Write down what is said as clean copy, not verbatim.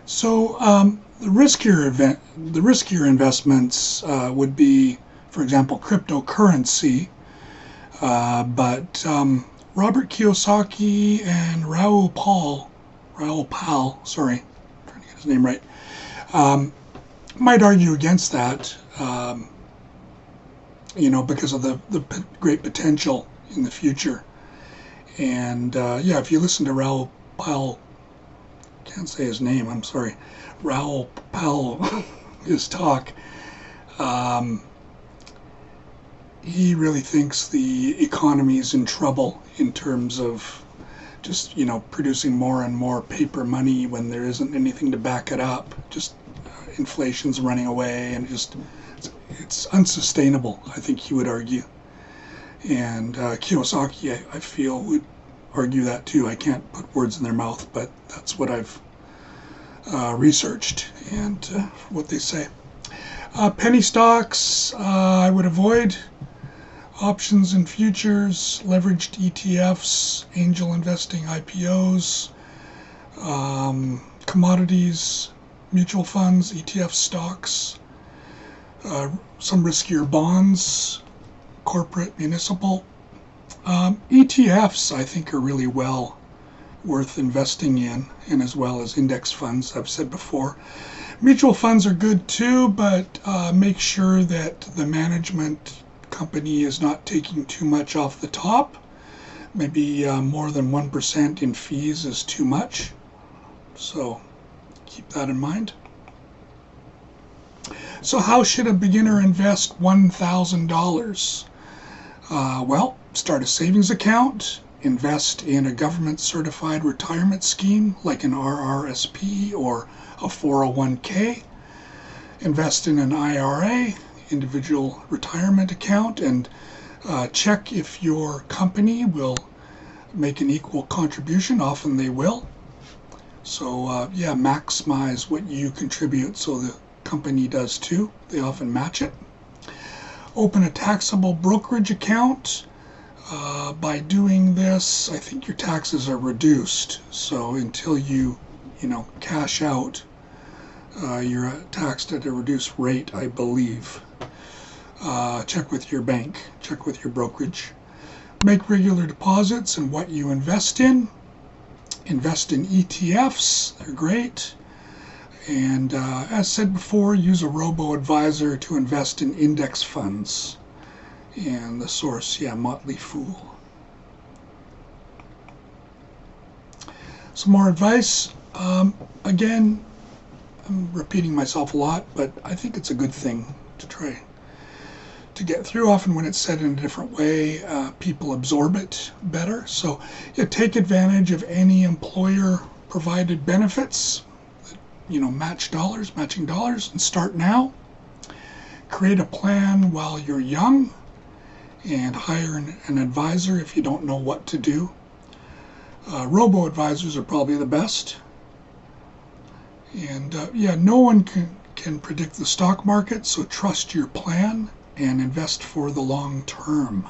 So the riskier investments would be, for example, cryptocurrency. But Robert Kiyosaki and Raoul Pal, sorry, I'm trying to get his name right, um, might argue against that. Because of the great potential in the future. And yeah, if you listen to Raoul Pal, can't say his name, I'm sorry, Raoul Pal, his talk, um, he really thinks the economy is in trouble in terms of just, producing more and more paper money when there isn't anything to back it up. Just inflation's running away, and it's unsustainable, I think he would argue. And Kiyosaki, I feel, would argue that too. I can't put words in their mouth, but that's what I've researched and what they say. Penny stocks, I would avoid. Options and futures, leveraged ETFs, angel investing, IPOs, commodities, mutual funds, ETF stocks, some riskier bonds, corporate, municipal. ETFs, I think, are really well worth investing in, and as well as index funds, I've said before. Mutual funds are good too, but make sure that the management company is not taking too much off the top. Maybe more than 1% in fees is too much. So keep that in mind. So how should a beginner invest $1,000? Well, start a savings account, invest in a government certified retirement scheme like an RRSP or a 401k, invest in an IRA, individual retirement account, and check if your company will make an equal contribution. Often they will. So yeah, maximize what you contribute so the company does too. They often match it. Open a taxable brokerage account. By doing this, I think your taxes are reduced. So until you cash out, you're taxed at a reduced rate, I believe. Check with your bank, check with your brokerage. Make regular deposits in what you invest in. Invest in ETFs, they're great. And as said before, use a robo-advisor to invest in index funds. And the source, yeah, Motley Fool. Some more advice. Again, I'm repeating myself a lot, but I think it's a good thing to try to get through. Often when it's said in a different way, people absorb it better. So yeah, take advantage of any employer-provided benefits. Matching dollars, and start now. Create a plan while you're young, and hire an advisor if you don't know what to do. Robo-advisors are probably the best. And yeah, no one can predict the stock market, so trust your plan and invest for the long term.